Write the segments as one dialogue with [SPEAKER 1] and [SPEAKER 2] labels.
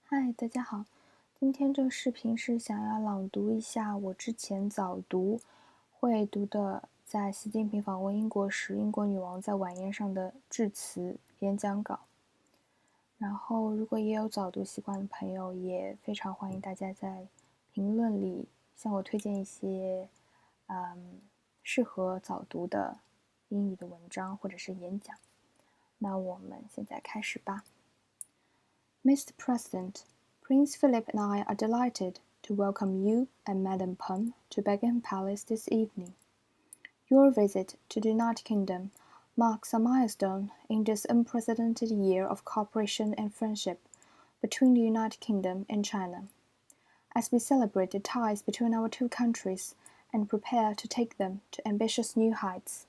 [SPEAKER 1] 嗨，大家好，今天这个视频是想要朗读一下我之前早读会读的，在习近平访问英国时，英国女王在晚宴上的致辞演讲稿。然后，如果也有早读习惯的朋友，也非常欢迎大家在评论里向我推荐一些适合早读的英语的文章或者是演讲。那我们现在开始吧。Mr. President, Prince Philip and I are delighted to welcome you and Madame Peng to Buckingham Palace this evening. Your visit to the United Kingdom marks a milestone in this unprecedented year of cooperation and friendship between the United Kingdom and China, as we celebrate the ties between our two countries and prepare to take them to ambitious new heights.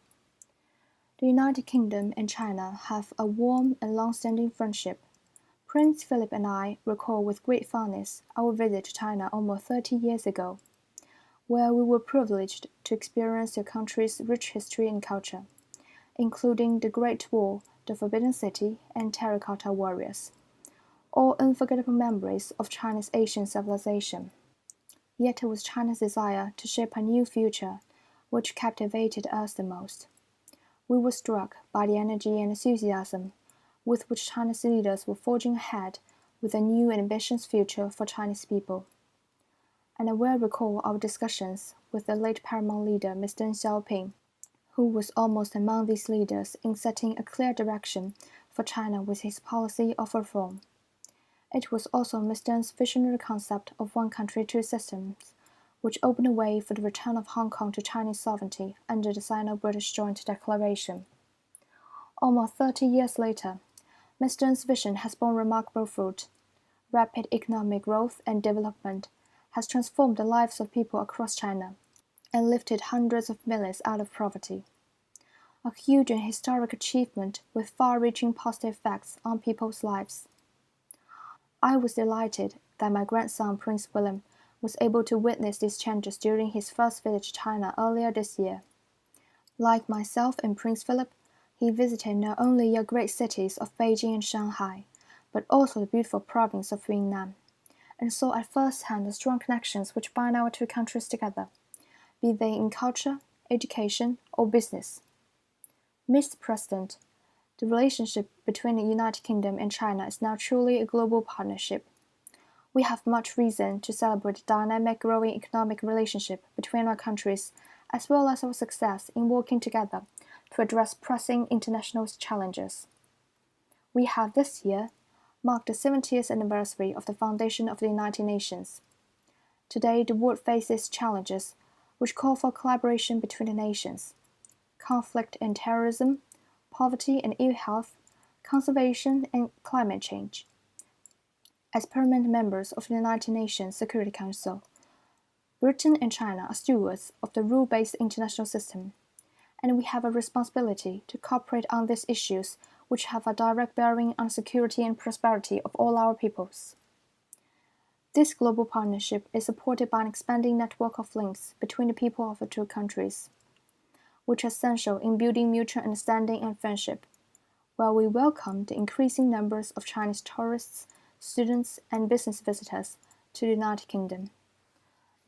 [SPEAKER 1] The United Kingdom and China have a warm and long-standing friendship. Prince Philip and I recall with great fondness our visit to China almost 30 years ago, where we were privileged to experience your country's rich history and culture, including the Great Wall, the Forbidden City, and terracotta warriors, all unforgettable memories of China's ancient civilization. Yet it was China's desire to shape a new future which captivated us the most. We were struck by the energy and enthusiasm with which China's leaders were forging ahead with a new and ambitious future for Chinese people. And I well recall our discussions with the late paramount leader, Mr. Deng Xiaoping, who was almost among these leaders in setting a clear direction for China with his policy of reform. It was also Mr. Deng's visionary concept of one country, two systems, which opened the way for the return of Hong Kong to Chinese sovereignty under the Sino-British Joint Declaration. Almost 30 years later, Mr. Deng's vision has borne remarkable fruit. Rapid economic growth and development has transformed the lives of people across China and lifted hundreds of millions out of poverty. A huge and historic achievement with far-reaching positive effects on people's lives. I was delighted that my grandson Prince William was able to witness these changes during his first visit to China earlier this year. Like myself and Prince Philip, he visited not only the great cities of Beijing and Shanghai, but also the beautiful province of Yunnan, and saw at first hand the strong connections which bind our two countries together, be they in culture, education, or business. Mr. President, the relationship between the United Kingdom and China is now truly a global partnership. We have much reason to celebrate the dynamic growing economic relationship between our countries, as well as our success in working together to address pressing international challenges. We have this year marked the 70th anniversary of the foundation of the United Nations. Today, the world faces challenges which call for collaboration between the nations: conflict and terrorism, poverty and ill health, conservation and climate change. As permanent members of the United Nations Security Council, Britain and China are stewards of the rule-based international system, and we have a responsibility to cooperate on these issues which have a direct bearing on the security and prosperity of all our peoples. This global partnership is supported by an expanding network of links between the people of the two countries, which are essential in building mutual understanding and friendship, while we welcome the increasing numbers of Chinese tourists, students, and business visitors to the United Kingdom.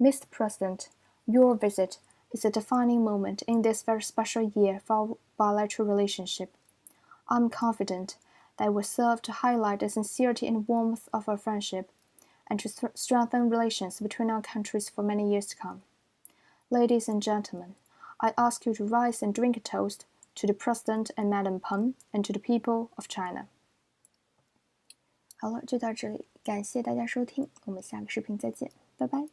[SPEAKER 1] Mr. President, your visit is a defining moment in this very special year for our bilateral relationship. I'm confident that it will serve to highlight the sincerity and warmth of our friendship and to strengthen relations between our countries for many years to come. Ladies and gentlemen, I ask you to rise and drink a toast to the President and Madame Peng and to the people of China. 好了，就到这里，感谢大家收听，我们下个视频再见，拜拜。